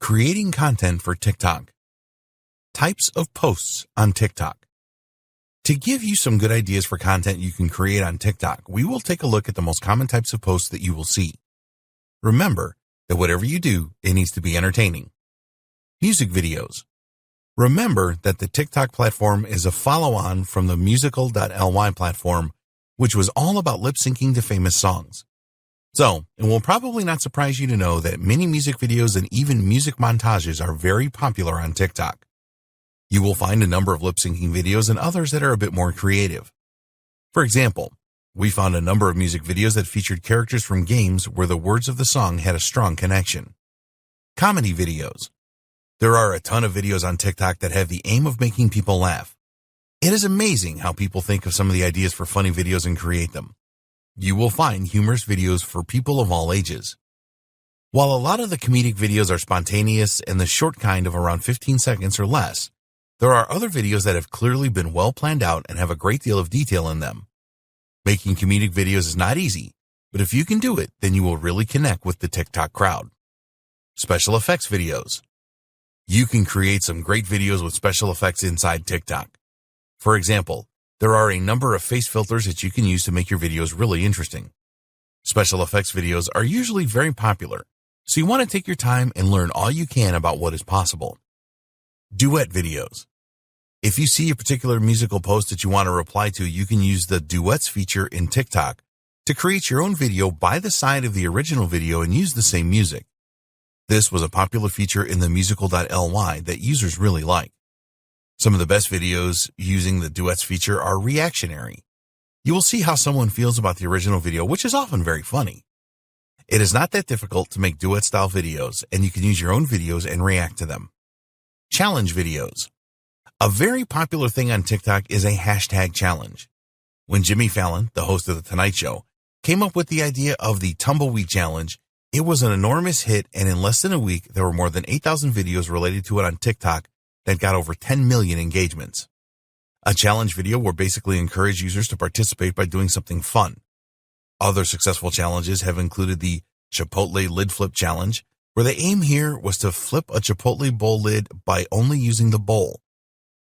Creating content for TikTok. Types of posts on TikTok. To give you some good ideas for content you can create on TikTok, we will take a look at the most common types of posts that you will see. Remember that whatever you do, it needs to be entertaining. Music videos. Remember that the TikTok platform is a follow-on from the Musical.ly platform, which was all about lip-syncing to famous songs. So, it will probably not surprise you to know that many music videos and even music montages are very popular on TikTok. You will find a number of lip-syncing videos and others that are a bit more creative. For example, we found a number of music videos that featured characters from games where the words of the song had a strong connection. Comedy videos. There are a ton of videos on TikTok that have the aim of making people laugh. It is amazing how people think of some of the ideas for funny videos and create them. You will find humorous videos for people of all ages. While a lot of the comedic videos are spontaneous and the short kind of around 15 seconds or less, there are other videos that have clearly been well planned out and have a great deal of detail in them. Making comedic videos is not easy, but if you can do it, then you will really connect with the TikTok crowd. Special effects videos. You can create some great videos with special effects inside TikTok. For example, there are a number of face filters that you can use to make your videos really interesting. Special effects videos are usually very popular, so you want to take your time and learn all you can about what is possible. Duet videos. If you see a particular musical post that you want to reply to, you can use the Duets feature in TikTok to create your own video by the side of the original video and use the same music. This was a popular feature in the Musical.ly that users really like. Some of the best videos using the Duets feature are reactionary. You will see how someone feels about the original video, which is often very funny. It is not that difficult to make duet-style videos, and you can use your own videos and react to them. Challenge videos. A very popular thing on TikTok is a hashtag challenge. When Jimmy Fallon, the host of The Tonight Show, came up with the idea of the Tumbleweed Challenge, it was an enormous hit, and in less than a week, there were more than 8,000 videos related to it on TikTok that got over 10 million engagements. A challenge video will basically encourage users to participate by doing something fun. Other successful challenges have included the Chipotle Lid Flip Challenge, where the aim here was to flip a Chipotle bowl lid by only using the bowl.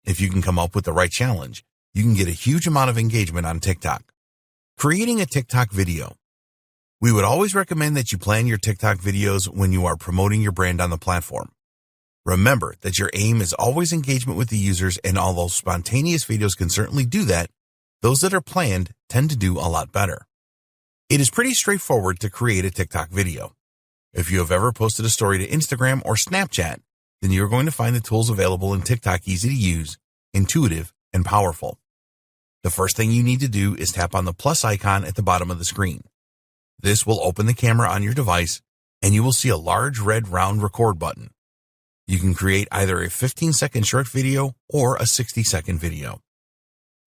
If you can come up with the right challenge, you can get a huge amount of engagement on TikTok. Creating a TikTok video. We would always recommend that you plan your TikTok videos when you are promoting your brand on the platform. Remember that your aim is always engagement with the users, and although spontaneous videos can certainly do that, those that are planned tend to do a lot better. It is pretty straightforward to create a TikTok video. If you have ever posted a story to Instagram or Snapchat, then you're going to find the tools available in TikTok easy to use, intuitive, and powerful. The first thing you need to do is tap on the plus icon at the bottom of the screen. This will open the camera on your device, and you will see a large red round record button. You can create either a 15-second short video or a 60-second video.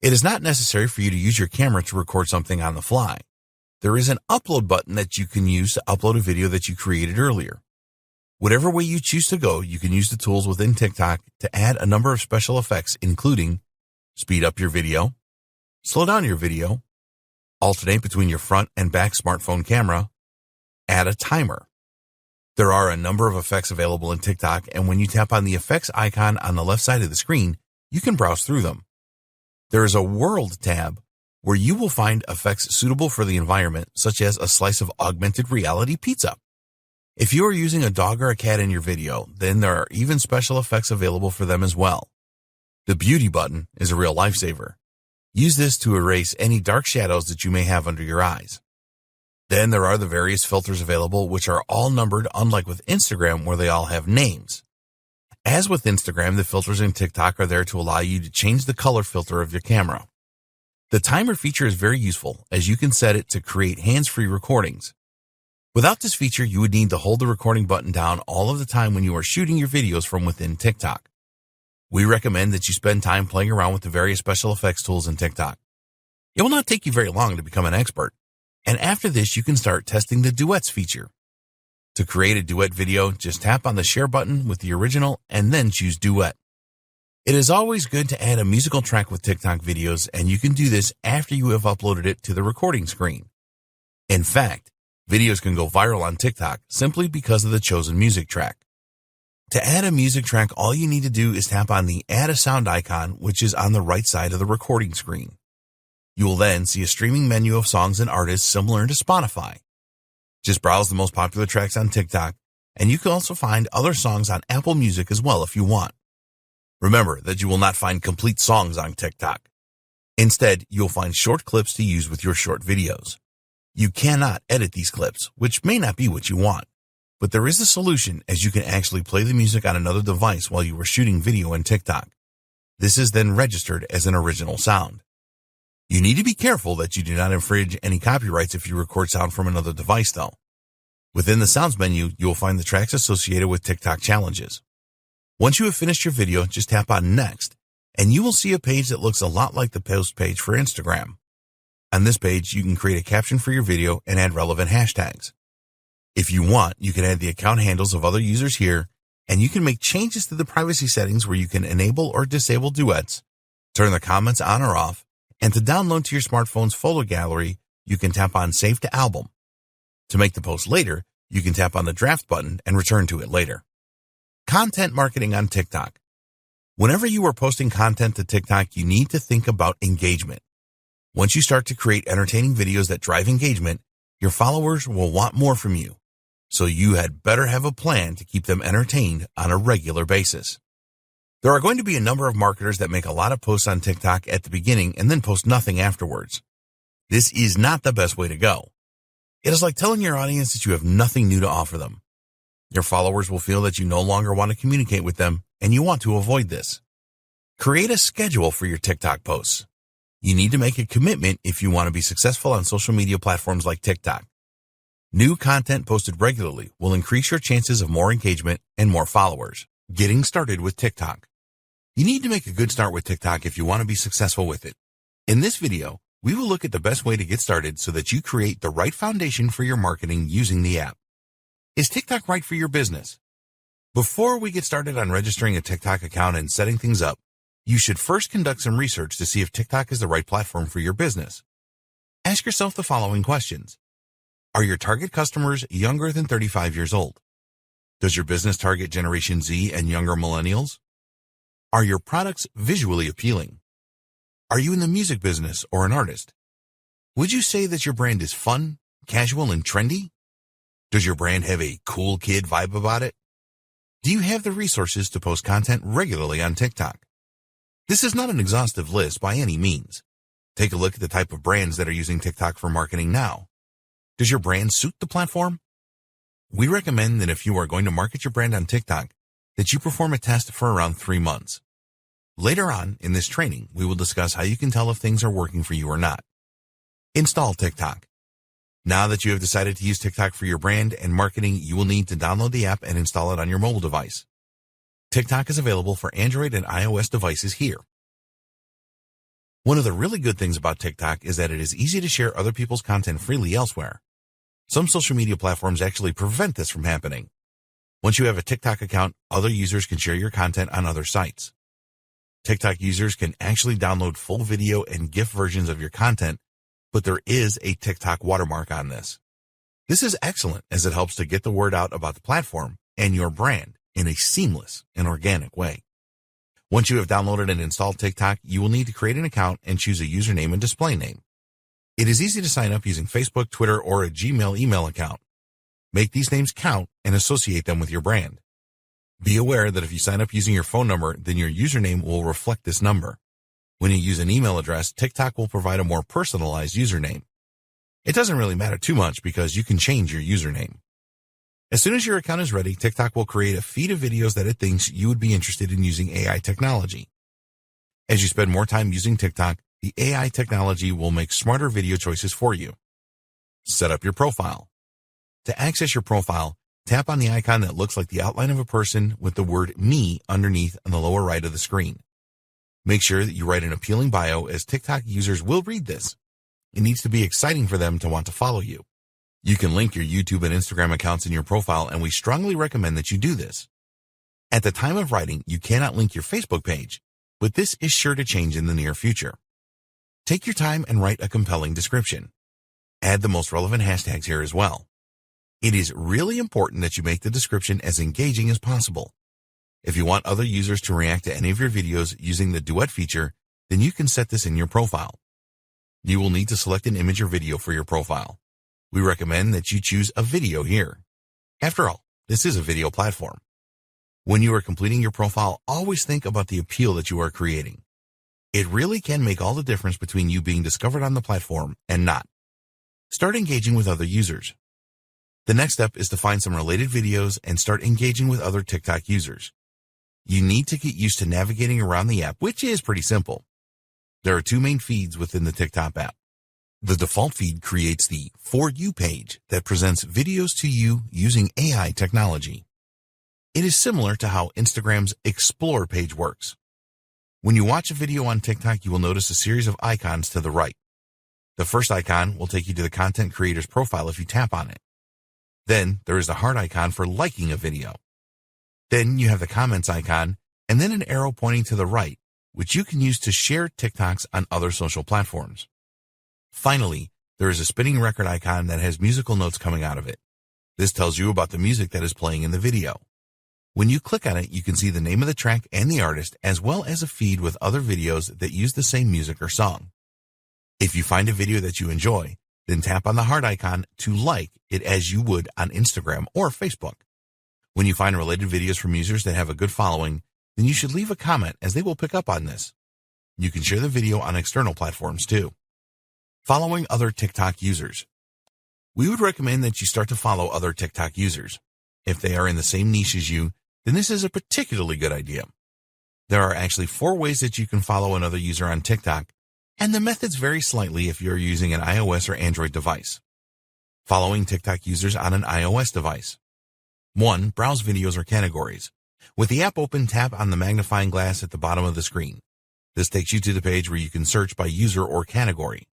It is not necessary for you to use your camera to record something on the fly. There is an upload button that you can use to upload a video that you created earlier. Whatever way you choose to go, you can use the tools within TikTok to add a number of special effects, including speed up your video, slow down your video, alternate between your front and back smartphone camera, add a timer. There are a number of effects available in TikTok, and when you tap on the effects icon on the left side of the screen, you can browse through them. There is a World tab where you will find effects suitable for the environment, such as a slice of augmented reality pizza. If you are using a dog or a cat in your video, then there are even special effects available for them as well. The beauty button is a real lifesaver. Use this to erase any dark shadows that you may have under your eyes. Then there are the various filters available, which are all numbered, unlike with Instagram where they all have names. As with Instagram, the filters in TikTok are there to allow you to change the color filter of your camera. The timer feature is very useful, as you can set it to create hands-free recordings. Without this feature, you would need to hold the recording button down all of the time when you are shooting your videos from within TikTok. We recommend that you spend time playing around with the various special effects tools in TikTok. It will not take you very long to become an expert. And after this, you can start testing the Duets feature. To create a duet video, just tap on the share button with the original and then choose Duet. It is always good to add a musical track with TikTok videos, and you can do this after you have uploaded it to the recording screen. In fact, videos can go viral on TikTok simply because of the chosen music track. To add a music track, all you need to do is tap on the Add a Sound icon, which is on the right side of the recording screen. You will then see a streaming menu of songs and artists similar to Spotify. Just browse the most popular tracks on TikTok, and you can also find other songs on Apple Music as well if you want. Remember that you will not find complete songs on TikTok. Instead, you'll find short clips to use with your short videos. You cannot edit these clips, which may not be what you want. But there is a solution, as you can actually play the music on another device while you are shooting video in TikTok. This is then registered as an original sound. You need to be careful that you do not infringe any copyrights if you record sound from another device though. Within the Sounds menu, you will find the tracks associated with TikTok challenges. Once you have finished your video, just tap on Next, and you will see a page that looks a lot like the post page for Instagram. On this page, you can create a caption for your video and add relevant hashtags. If you want, you can add the account handles of other users here, and you can make changes to the privacy settings where you can enable or disable duets, turn the comments on or off, and to download to your smartphone's photo gallery, you can tap on Save to Album. To make the post later, you can tap on the draft button and return to it later. Content marketing on TikTok. Whenever you are posting content to TikTok, you need to think about engagement. Once you start to create entertaining videos that drive engagement, your followers will want more from you. So you had better have a plan to keep them entertained on a regular basis. There are going to be a number of marketers that make a lot of posts on TikTok at the beginning and then post nothing afterwards. This is not the best way to go. It is like telling your audience that you have nothing new to offer them. Your followers will feel that you no longer want to communicate with them, and you want to avoid this. Create a schedule for your TikTok posts. You need to make a commitment if you want to be successful on social media platforms like TikTok. New content posted regularly will increase your chances of more engagement and more followers. Getting started with TikTok. You need to make a good start with TikTok if you want to be successful with it. In this video, we will look at the best way to get started so that you create the right foundation for your marketing using the app. Is TikTok right for your business? Before we get started on registering a TikTok account and setting things up, you should first conduct some research to see if TikTok is the right platform for your business. Ask yourself the following questions. Are your target customers younger than 35 years old? Does your business target Generation Z and younger millennials? Are your products visually appealing? Are you in the music business or an artist? Would you say that your brand is fun, casual, and trendy? Does your brand have a cool kid vibe about it? Do you have the resources to post content regularly on TikTok? This is not an exhaustive list by any means. Take a look at the type of brands that are using TikTok for marketing now. Does your brand suit the platform? We recommend that if you are going to market your brand on TikTok, that you perform a test for around 3 months. Later on in this training, we will discuss how you can tell if things are working for you or not. Install TikTok. Now that you have decided to use TikTok for your brand and marketing, you will need to download the app and install it on your mobile device. TikTok is available for Android and iOS devices here. One of the really good things about TikTok is that it is easy to share other people's content freely elsewhere. Some social media platforms actually prevent this from happening. Once you have a TikTok account, other users can share your content on other sites. TikTok users can actually download full video and GIF versions of your content, but there is a TikTok watermark on this. This is excellent as it helps to get the word out about the platform and your brand in a seamless and organic way. Once you have downloaded and installed TikTok, you will need to create an account and choose a username and display name. It is easy to sign up using Facebook, Twitter, or a Gmail email account. Make these names count and associate them with your brand. Be aware that if you sign up using your phone number, then your username will reflect this number. When you use an email address, TikTok will provide a more personalized username. It doesn't really matter too much because you can change your username. As soon as your account is ready, TikTok will create a feed of videos that it thinks you would be interested in using AI technology. As you spend more time using TikTok, the AI technology will make smarter video choices for you. Set up your profile. To access your profile, tap on the icon that looks like the outline of a person with the word "me" underneath on the lower right of the screen. Make sure that you write an appealing bio, as TikTok users will read this. It needs to be exciting for them to want to follow you. You can link your YouTube and Instagram accounts in your profile, and we strongly recommend that you do this. At the time of writing, you cannot link your Facebook page, but this is sure to change in the near future. Take your time and write a compelling description. Add the most relevant hashtags here as well. It is really important that you make the description as engaging as possible. If you want other users to react to any of your videos using the duet feature, then you can set this in your profile. You will need to select an image or video for your profile. We recommend that you choose a video here. After all, this is a video platform. When you are completing your profile, always think about the appeal that you are creating. It really can make all the difference between you being discovered on the platform and not. Start engaging with other users. The next step is to find some related videos and start engaging with other TikTok users. You need to get used to navigating around the app, which is pretty simple. There are two main feeds within the TikTok app. The default feed creates the For You page that presents videos to you using AI technology. It is similar to how Instagram's Explore page works. When you watch a video on TikTok, you will notice a series of icons to the right. The first icon will take you to the content creator's profile if you tap on it. Then there is the heart icon for liking a video. Then you have the comments icon and then an arrow pointing to the right, which you can use to share TikToks on other social platforms. Finally, there is a spinning record icon that has musical notes coming out of it. This tells you about the music that is playing in the video. When you click on it, you can see the name of the track and the artist, as well as a feed with other videos that use the same music or song. If you find a video that you enjoy, then tap on the heart icon to like it as you would on Instagram or Facebook. When you find related videos from users that have a good following, then you should leave a comment as they will pick up on this. You can share the video on external platforms too. Following other TikTok users. We would recommend that you start to follow other TikTok users. If they are in the same niche as you, then this is a particularly good idea. There are actually 4 ways that you can follow another user on TikTok, and the methods vary slightly if you're using an iOS or Android device. Following TikTok users on an iOS device. 1. Browse videos or categories. With the app open, tap on the magnifying glass at the bottom of the screen. This takes you to the page where you can search by user or category.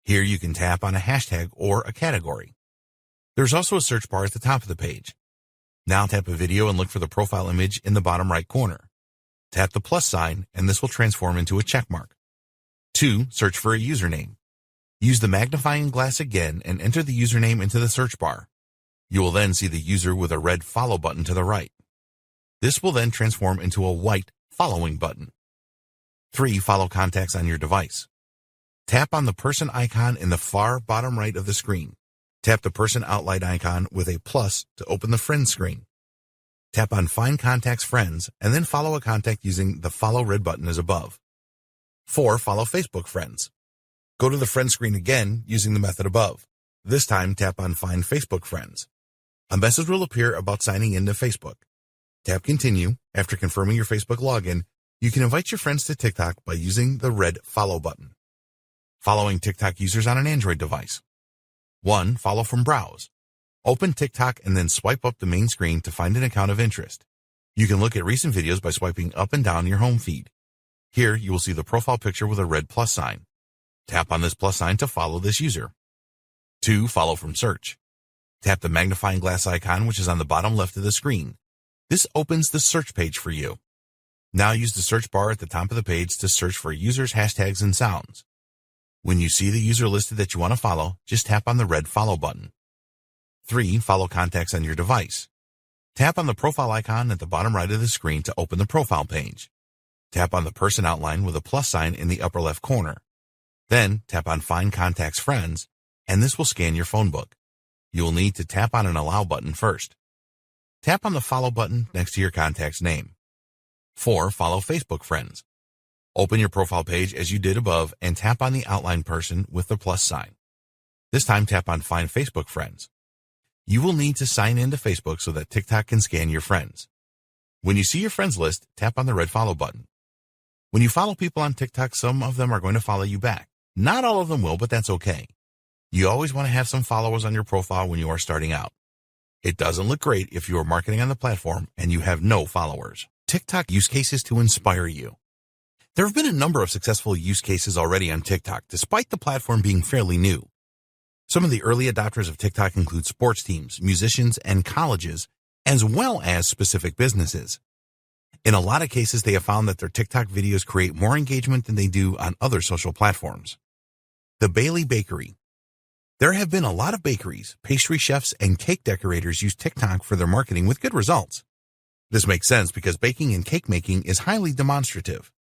Here you can tap on a hashtag or a category. There's also a search bar at the top of the page. Now tap a video and look for the profile image in the bottom right corner. Tap the plus sign and this will transform into a check mark. 2. Search for a username. Use the magnifying glass again and enter the username into the search bar. You will then see the user with a red follow button to the right. This will then transform into a white following button. 3. Follow contacts on your device. Tap on the person icon in the far bottom right of the screen. Tap the person outline icon with a plus to open the friends screen. Tap on Find Contacts Friends and then follow a contact using the follow red button as above. 4. Follow Facebook friends. Go to the friend screen again using the method above. This time tap on Find Facebook friends. A message will appear about signing into Facebook. Tap Continue. After confirming your Facebook login, you can invite your friends to TikTok by using the red follow button. Following TikTok users on an Android device. 1. Follow from Browse. Open TikTok and then swipe up the main screen to find an account of interest. You can look at recent videos by swiping up and down your home feed. Here you will see the profile picture with a red plus sign. Tap on this plus sign to follow this user. 2. Follow from Search. Tap the magnifying glass icon which is on the bottom left of the screen. This opens the search page for you. Now use the search bar at the top of the page to search for users, hashtags, and sounds. When you see the user listed that you want to follow, just tap on the red follow button. 3. Follow contacts on your device. Tap on the profile icon at the bottom right of the screen to open the profile page. Tap on the person outline with a plus sign in the upper left corner. Then tap on Find Contacts Friends, and this will scan your phone book. You will need to tap on an Allow button first. Tap on the Follow button next to your contact's name. 4. Follow Facebook friends. Open your profile page as you did above and tap on the outline person with the plus sign. This time tap on Find Facebook Friends. You will need to sign in to Facebook so that TikTok can scan your friends. When you see your friends list, tap on the red follow button. When you follow people on TikTok, some of them are going to follow you back. Not all of them will, but that's okay. You always want to have some followers on your profile when you are starting out. It doesn't look great if you are marketing on the platform and you have no followers. TikTok use cases to inspire you. There have been a number of successful use cases already on TikTok, despite the platform being fairly new. Some of the early adopters of TikTok include sports teams, musicians, and colleges, as well as specific businesses. In a lot of cases, they have found that their TikTok videos create more engagement than they do on other social platforms. The Bailey Bakery. There have been a lot of bakeries, pastry chefs, and cake decorators use TikTok for their marketing with good results. This makes sense because baking and cake making is highly demonstrative.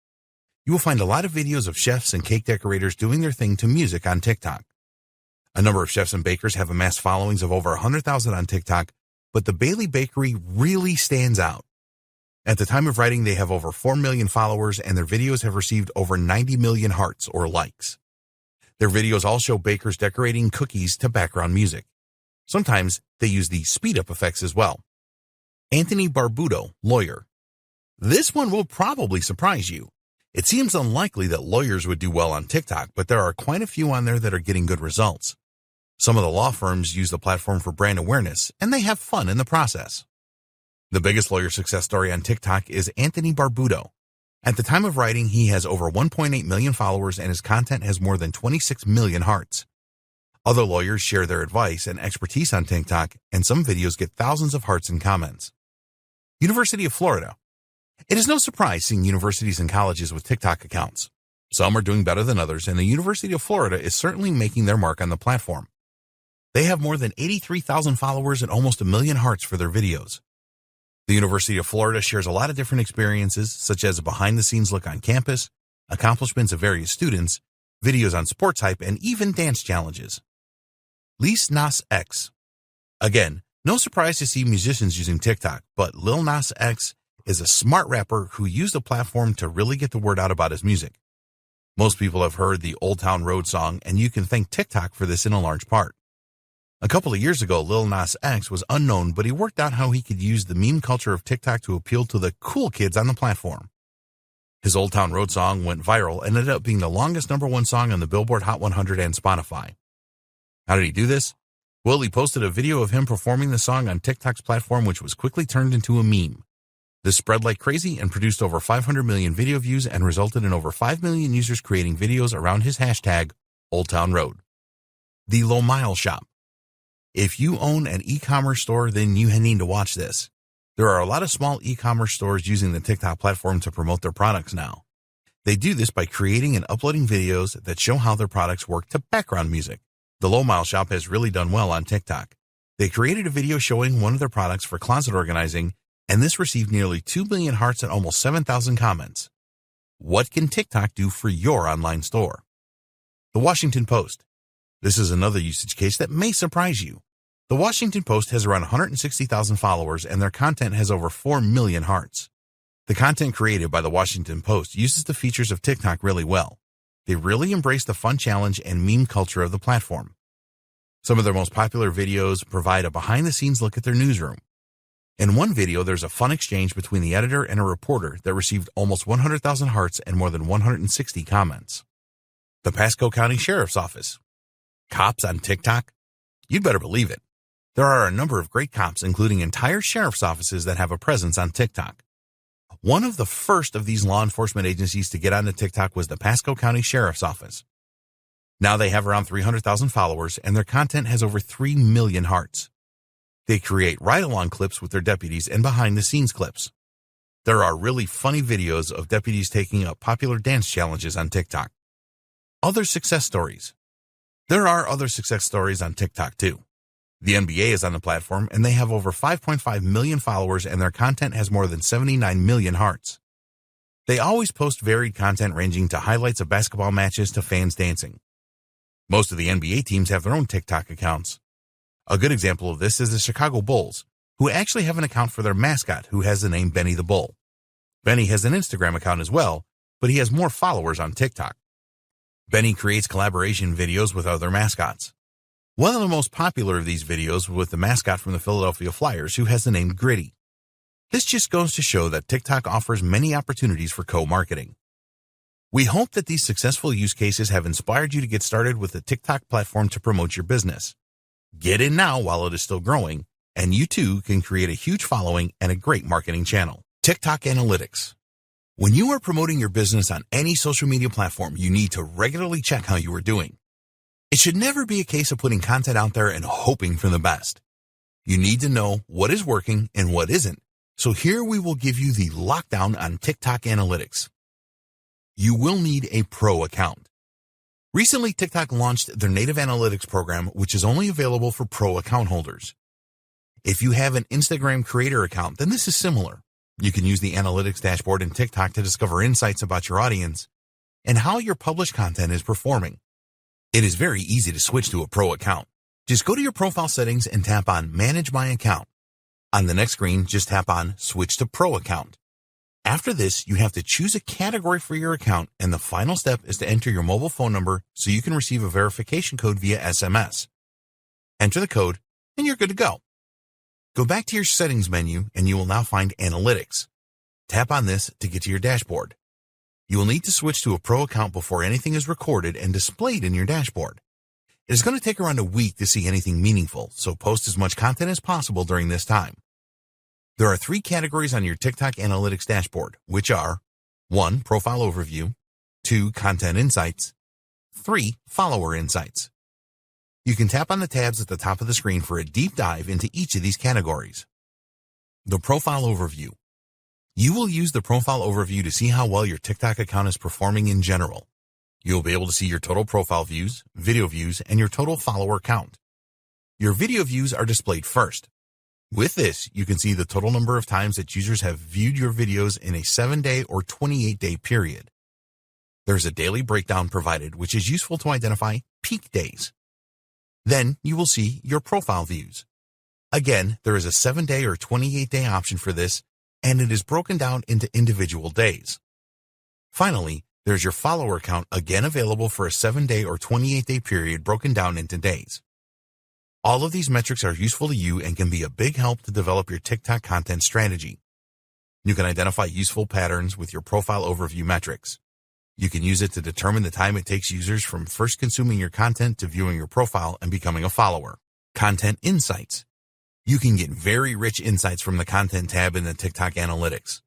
You will find a lot of videos of chefs and cake decorators doing their thing to music on TikTok. A number of chefs and bakers have amassed followings of over 100,000 on TikTok, but the Bailey Bakery really stands out. At the time of writing, they have over 4 million followers and their videos have received over 90 million hearts or likes. Their videos all show bakers decorating cookies to background music. Sometimes they use the speed-up effects as well. Anthony Barbuto, lawyer. This one will probably surprise you. It seems unlikely that lawyers would do well on TikTok, but there are quite a few on there that are getting good results. Some of the law firms use the platform for brand awareness, and they have fun in the process. The biggest lawyer success story on TikTok is Anthony Barbuto. At the time of writing, he has over 1.8 million followers and his content has more than 26 million hearts. Other lawyers share their advice and expertise on TikTok, and some videos get thousands of hearts and comments. University of Florida. It is no surprise seeing universities and colleges with TikTok accounts. Some are doing better than others, and the University of Florida is certainly making their mark on the platform. They have more than 83,000 followers and almost 1 million hearts for their videos. The University of Florida shares a lot of different experiences, such as a behind-the-scenes look on campus, accomplishments of various students, videos on sports hype, and even dance challenges. Lil Nas X. Again, no surprise to see musicians using TikTok, but Lil Nas X is a smart rapper who used the platform to really get the word out about his music. Most people have heard the Old Town Road song, and you can thank TikTok for this in a large part. A couple of years ago, Lil Nas X was unknown, but he worked out how he could use the meme culture of TikTok to appeal to the cool kids on the platform. His Old Town Road song went viral and ended up being the longest #1 song on the Billboard Hot 100 and Spotify. How did he do this? Well, he posted a video of him performing the song on TikTok's platform, which was quickly turned into a meme. This spread like crazy and produced over 500 million video views and resulted in over 5 million users creating videos around his hashtag, Old Town Road. The Low Mile Shop. If you own an e-commerce store, then you need to watch this. There are a lot of small e-commerce stores using the TikTok platform to promote their products now. They do this by creating and uploading videos that show how their products work to background music. The Low Mile Shop has really done well on TikTok. They created a video showing one of their products for closet organizing, and this received nearly 2 million hearts and almost 7,000 comments. What can TikTok do for your online store? The Washington Post. This is another usage case that may surprise you. The Washington Post has around 160,000 followers and their content has over 4 million hearts. The content created by the Washington Post uses the features of TikTok really well. They really embrace the fun challenge and meme culture of the platform. Some of their most popular videos provide a behind-the-scenes look at their newsroom. In one video, there's a fun exchange between the editor and a reporter that received almost 100,000 hearts and more than 160 comments. The Pasco County Sheriff's Office. Cops on TikTok? You'd better believe it. There are a number of great cops, including entire sheriff's offices that have a presence on TikTok. One of the first of these law enforcement agencies to get onto TikTok was the Pasco County Sheriff's Office. Now they have around 300,000 followers and their content has over 3 million hearts. They create ride-along clips with their deputies and behind-the-scenes clips. There are really funny videos of deputies taking up popular dance challenges on TikTok. Other success stories. There are other success stories on TikTok too. The NBA is on the platform and they have over 5.5 million followers and their content has more than 79 million hearts. They always post varied content ranging to highlights of basketball matches to fans dancing. Most of the NBA teams have their own TikTok accounts. A good example of this is the Chicago Bulls, who actually have an account for their mascot who has the name Benny the Bull. Benny has an Instagram account as well, but he has more followers on TikTok. Benny creates collaboration videos with other mascots. One of the most popular of these videos was with the mascot from the Philadelphia Flyers who has the name Gritty. This just goes to show that TikTok offers many opportunities for co-marketing. We hope that these successful use cases have inspired you to get started with the TikTok platform to promote your business. Get in now while it is still growing, and you too can create a huge following and a great marketing channel. TikTok Analytics. When you are promoting your business on any social media platform, you need to regularly check how you are doing. It should never be a case of putting content out there and hoping for the best. You need to know what is working and what isn't. So here we will give you the lockdown on TikTok Analytics. You will need a pro account. Recently, TikTok launched their native analytics program, which is only available for pro account holders. If you have an Instagram creator account, then this is similar. You can use the analytics dashboard in TikTok to discover insights about your audience and how your published content is performing. It is very easy to switch to a pro account. Just go to your profile settings and tap on Manage My Account. On the next screen, just tap on Switch to Pro Account. After this, you have to choose a category for your account, and the final step is to enter your mobile phone number so you can receive a verification code via SMS. Enter the code, and you're good to go. Go back to your settings menu, and you will now find Analytics. Tap on this to get to your dashboard. You will need to switch to a pro account before anything is recorded and displayed in your dashboard. It is going to take around a week to see anything meaningful, so post as much content as possible during this time. There are 3 categories on your TikTok Analytics dashboard, which are 1. Profile Overview, 2. Content Insights, 3. Follower Insights. You can tap on the tabs at the top of the screen for a deep dive into each of these categories. The Profile Overview. You will use the Profile Overview to see how well your TikTok account is performing in general. You'll be able to see your total profile views, video views, and your total follower count. Your video views are displayed first. With this, you can see the total number of times that users have viewed your videos in a 7-day or 28-day period. There's a daily breakdown provided, which is useful to identify peak days. Then you will see your profile views. Again, there is a 7-day or 28-day option for this, and it is broken down into individual days. Finally, there's your follower count, again available for a 7-day or 28-day period broken down into days. All of these metrics are useful to you and can be a big help to develop your TikTok content strategy. You can identify useful patterns with your profile overview metrics. You can use it to determine the time it takes users from first consuming your content to viewing your profile and becoming a follower. Content Insights. You can get very rich insights from the Content tab in the TikTok Analytics.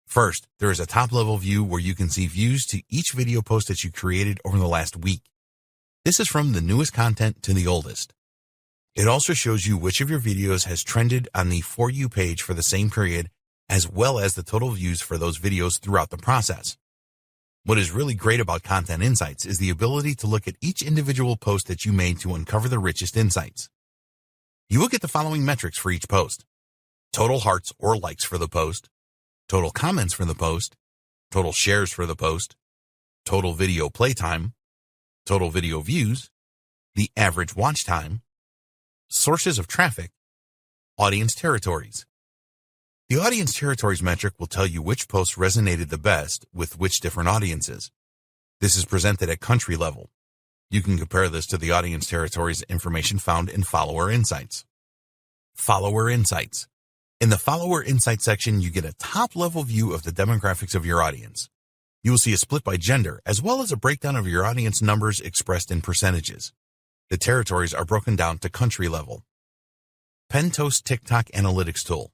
First, there is a top-level view where you can see views to each video post that you created over the last week. This is from the newest content to the oldest. It also shows you which of your videos has trended on the For You page for the same period, as well as the total views for those videos throughout the process. What is really great about Content Insights is the ability to look at each individual post that you made to uncover the richest insights. You will get the following metrics for each post: total hearts or likes for the post, total comments for the post, total shares for the post, total video playtime, total video views, the average watch time, sources of traffic, audience territories. The audience territories metric will tell you which posts resonated the best with which different audiences. This is presented at country level. You can compare this to the audience territories information found in Follower Insights. Follower Insights. In the Follower Insights section, you get a top-level view of the demographics of your audience. You will see a split by gender, as well as a breakdown of your audience numbers expressed in percentages. The territories are broken down to country level. Pentost TikTok Analytics Tool.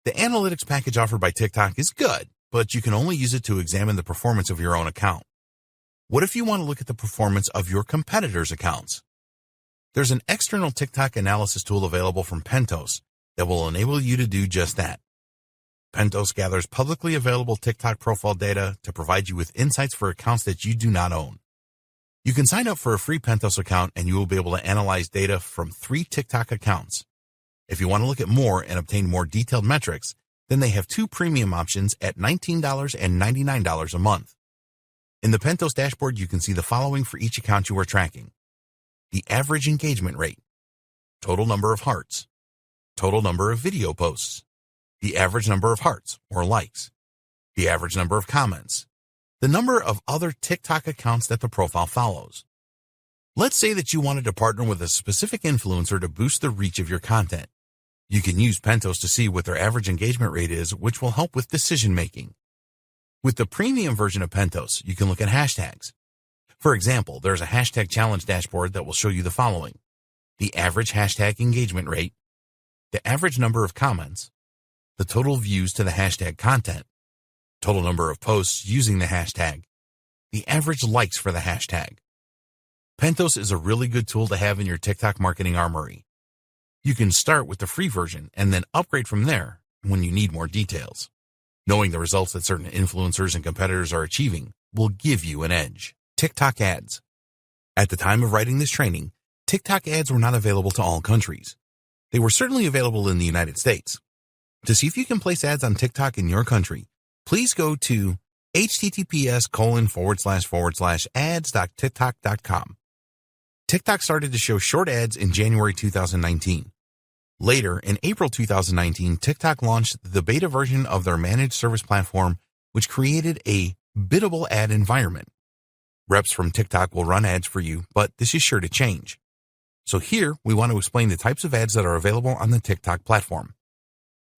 The analytics package offered by TikTok is good, but you can only use it to examine the performance of your own account. What if you want to look at the performance of your competitors' accounts? There's an external TikTok analysis tool available from Pentost that will enable you to do just that. Pentost gathers publicly available TikTok profile data to provide you with insights for accounts that you do not own. You can sign up for a free Pentost account and you will be able to analyze data from 3 TikTok accounts. If you want to look at more and obtain more detailed metrics, then they have 2 premium options at $19 and $99 a month. In the Pentost dashboard, you can see the following for each account you are tracking: the average engagement rate, total number of hearts, total number of video posts, the average number of hearts or likes, the average number of comments, the number of other TikTok accounts that the profile follows. Let's say that you wanted to partner with a specific influencer to boost the reach of your content. You can use Pentost to see what their average engagement rate is, which will help with decision making. With the premium version of Pentost, you can look at hashtags. For example, there's a hashtag challenge dashboard that will show you the following: the average hashtag engagement rate, the average number of comments, the total views to the hashtag content, total number of posts using the hashtag, the average likes for the hashtag. Pentost is a really good tool to have in your TikTok marketing armory. You can start with the free version and then upgrade from there when you need more details. Knowing the results that certain influencers and competitors are achieving will give you an edge. TikTok ads. At the time of writing this training, TikTok ads were not available to all countries. They were certainly available in the United States. To see if you can place ads on TikTok in your country, please go to https://ads.tiktok.com. TikTok started to show short ads in January 2019. Later, in April 2019, TikTok launched the beta version of their managed service platform, which created a biddable ad environment. Reps from TikTok will run ads for you, but this is sure to change. So here, we want to explain the types of ads that are available on the TikTok platform.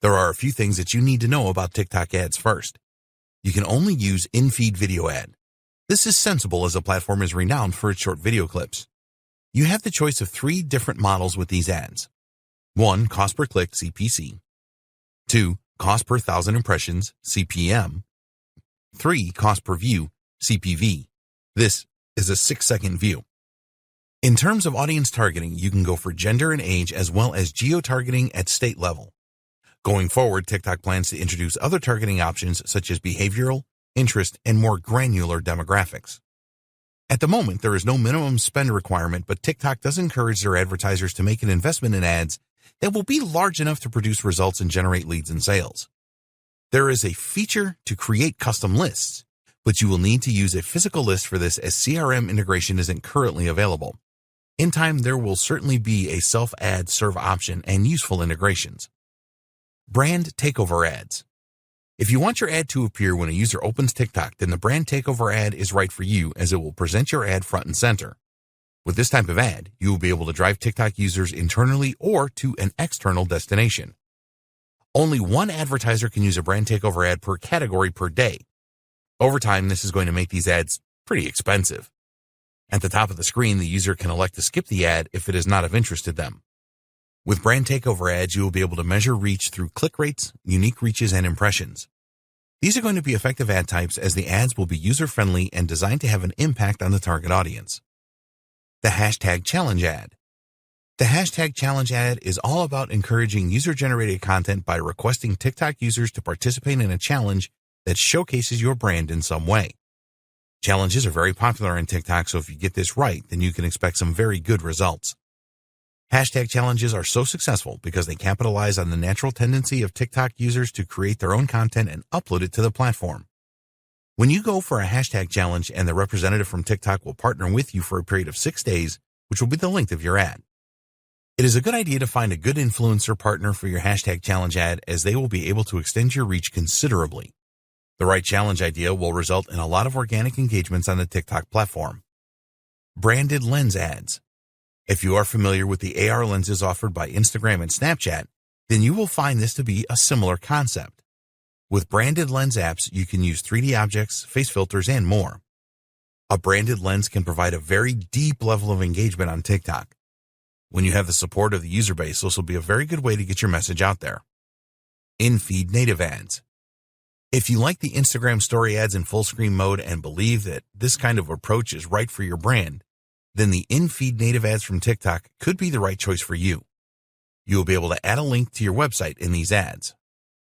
There are a few things that you need to know about TikTok ads first. You can only use in-feed video ad. This is sensible as the platform is renowned for its short video clips. You have the choice of 3 different models with these ads. 1. Cost per click, CPC. 2. Cost per 1,000 impressions, CPM. 3. Cost per view, CPV. This is a 6-second view. In terms of audience targeting, you can go for gender and age as well as geo-targeting at state level. Going forward, TikTok plans to introduce other targeting options such as behavioral, interest, and more granular demographics. At the moment, there is no minimum spend requirement, but TikTok does encourage their advertisers to make an investment in ads that will be large enough to produce results and generate leads and sales. There is a feature to create custom lists, but you will need to use a physical list for this as CRM integration isn't currently available. In time, there will certainly be a self-ad serve option and useful integrations. Brand takeover ads. If you want your ad to appear when a user opens TikTok, then the brand takeover ad is right for you as it will present your ad front and center. With this type of ad, you will be able to drive TikTok users internally or to an external destination. Only one advertiser can use a brand takeover ad per category per day. Over time, this is going to make these ads pretty expensive. At the top of the screen, the user can elect to skip the ad if it is not of interest to them. With brand takeover ads, you will be able to measure reach through click rates, unique reaches, and impressions. These are going to be effective ad types as the ads will be user-friendly and designed to have an impact on the target audience. The hashtag challenge ad. The hashtag challenge ad is all about encouraging user-generated content by requesting TikTok users to participate in a challenge that showcases your brand in some way. Challenges are very popular on TikTok, so if you get this right, then you can expect some very good results. Hashtag challenges are so successful because they capitalize on the natural tendency of TikTok users to create their own content and upload it to the platform. When you go for a hashtag challenge and the representative from TikTok will partner with you for a period of 6 days, which will be the length of your ad. It is a good idea to find a good influencer partner for your hashtag challenge ad as they will be able to extend your reach considerably. The right challenge idea will result in a lot of organic engagements on the TikTok platform. Branded lens ads. If you are familiar with the AR lenses offered by Instagram and Snapchat, then you will find this to be a similar concept. With branded lens apps, you can use 3D objects, face filters, and more. A branded lens can provide a very deep level of engagement on TikTok. When you have the support of the user base, this will be a very good way to get your message out there. In-feed native ads. If you like the Instagram story ads in full screen mode and believe that this kind of approach is right for your brand, then the in-feed native ads from TikTok could be the right choice for you. You will be able to add a link to your website in these ads.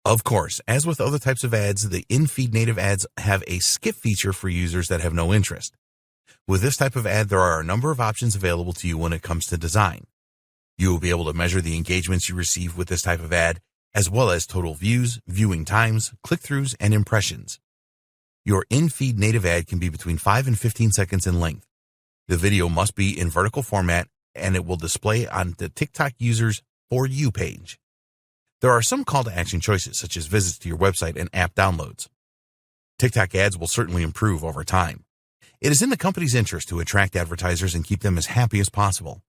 Of course, as with other types of ads, the in-feed native ads have a skip feature for users that have no interest. With this type of ad, there are a number of options available to you when it comes to design. You will be able to measure the engagements you receive with this type of ad, as well as total views, viewing times, click-throughs, and impressions. Your in-feed native ad can be between 5 and 15 seconds in length. The video must be in vertical format, and it will display on the TikTok user's For You page. There are some call to action choices, such as visits to your website and app downloads. TikTok ads will certainly improve over time. It is in the company's interest to attract advertisers and keep them as happy as possible.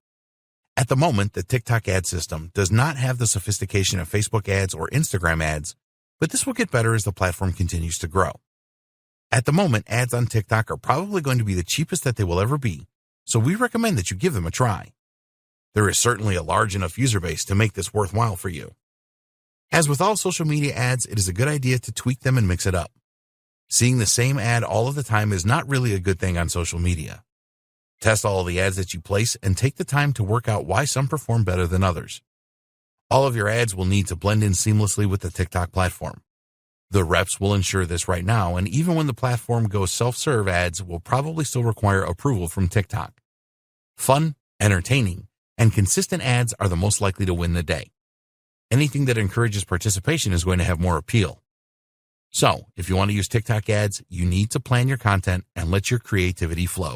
At the moment, the TikTok ad system does not have the sophistication of Facebook ads or Instagram ads, but this will get better as the platform continues to grow. At the moment, ads on TikTok are probably going to be the cheapest that they will ever be, so we recommend that you give them a try. There is certainly a large enough user base to make this worthwhile for you. As with all social media ads, it is a good idea to tweak them and mix it up. Seeing the same ad all of the time is not really a good thing on social media. Test all of the ads that you place and take the time to work out why some perform better than others. All of your ads will need to blend in seamlessly with the TikTok platform. The reps will ensure this right now, and even when the platform goes self-serve, ads will probably still require approval from TikTok. Fun, entertaining, and consistent ads are the most likely to win the day. Anything that encourages participation is going to have more appeal. So, if you want to use TikTok ads, you need to plan your content and let your creativity flow.